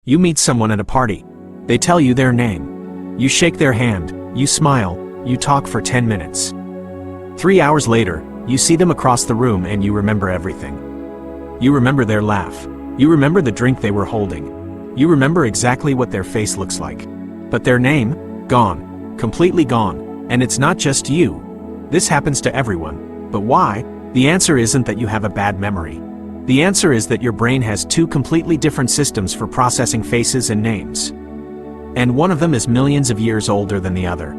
You meet someone at a party. They tell you their name. You shake their hand, you smile, you talk for 10 minutes. 3 hours later, you see them across the room and you remember everything. You remember their laugh. You remember the drink they were holding. You remember exactly what their face looks like. But their name? Gone. Completely gone. And it's not just you. This happens to everyone. But why? The answer isn't that you have a bad memory. The answer is that your brain has two completely different systems for processing faces and names. And one of them is millions of years older than the other.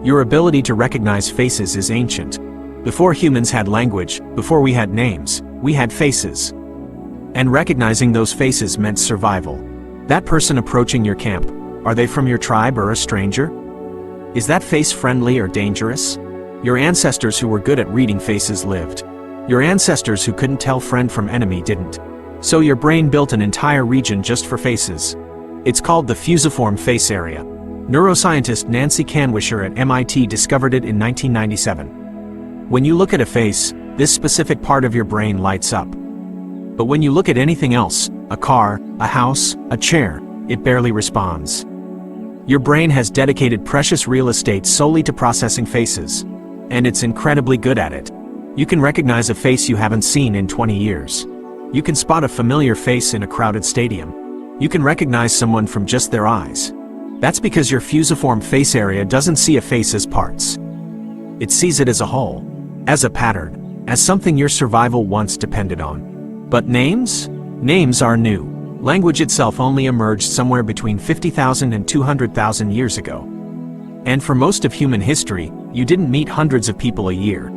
Your ability to recognize faces is ancient. Before humans had language, before we had names, we had faces. And recognizing those faces meant survival. That person approaching your camp, are they from your tribe or a stranger? Is that face friendly or dangerous? Your ancestors who were good at reading faces lived. Your ancestors who couldn't tell friend from enemy didn't. So your brain built an entire region just for faces. It's called the fusiform face area. Neuroscientist Nancy Kanwisher at MIT discovered it in 1997. When you look at a face, this specific part of your brain lights up. But when you look at anything else, a car, a house, a chair, it barely responds. Your brain has dedicated precious real estate solely to processing faces. And it's incredibly good at it. You can recognize a face you haven't seen in 20 years. You can spot a familiar face in a crowded stadium. You can recognize someone from just their eyes. That's because your fusiform face area doesn't see a face as parts. It sees it as a whole, as a pattern, as something your survival once depended on. But names? Names are new. Language itself only emerged somewhere between 50,000 and 200,000 years ago. And for most of human history, you didn't meet hundreds of people a year.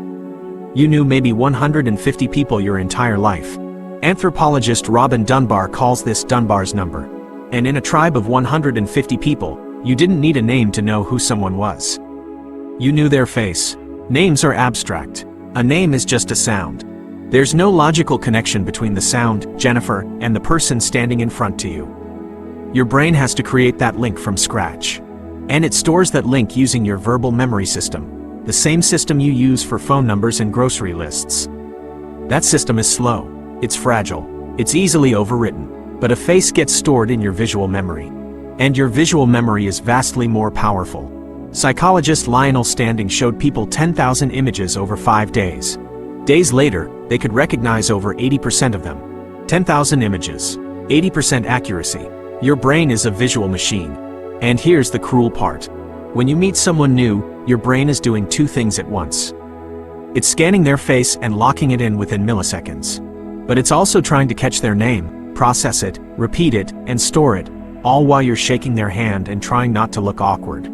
You knew maybe 150 people your entire life. Anthropologist Robin Dunbar calls this Dunbar's number. And in a tribe of 150 people, you didn't need a name to know who someone was. You knew their face. Names are abstract. A name is just a sound. There's no logical connection between the sound, Jennifer, and the person standing in front to you. Your brain has to create that link from scratch. And it stores that link using your verbal memory system, the same system you use for phone numbers and grocery lists. That system is slow, it's fragile, it's easily overwritten, but a face gets stored in your visual memory. And your visual memory is vastly more powerful. Psychologist Lionel Standing showed people 10,000 images over 5 days. Days later, they could recognize over 80% of them. 10,000 images, 80% accuracy. Your brain is a visual machine. And here's the cruel part. When you meet someone new, your brain is doing two things at once. It's scanning their face and locking it in within milliseconds. But it's also trying to catch their name, process it, repeat it, and store it, all while you're shaking their hand and trying not to look awkward.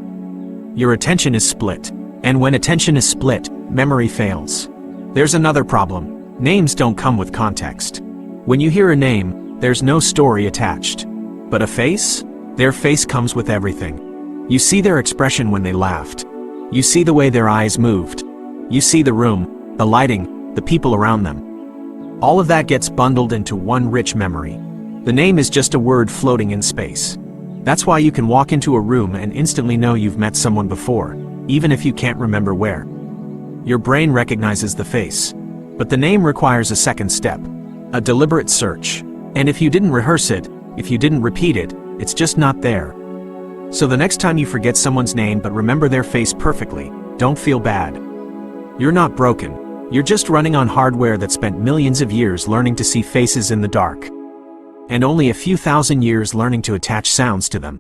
Your attention is split. And when attention is split, memory fails. There's another problem. Names don't come with context. When you hear a name, there's no story attached. But a face? Their face comes with everything. You see their expression when they laughed. You see the way their eyes moved. You see the room, the lighting, the people around them. All of that gets bundled into one rich memory. The name is just a word floating in space. That's why you can walk into a room and instantly know you've met someone before, even if you can't remember where. Your brain recognizes the face. But the name requires a second step, a deliberate search. And if you didn't rehearse it, if you didn't repeat it, it's just not there. So the next time you forget someone's name but remember their face perfectly, don't feel bad. You're not broken. You're just running on hardware that spent millions of years learning to see faces in the dark. And only a few thousand years learning to attach sounds to them.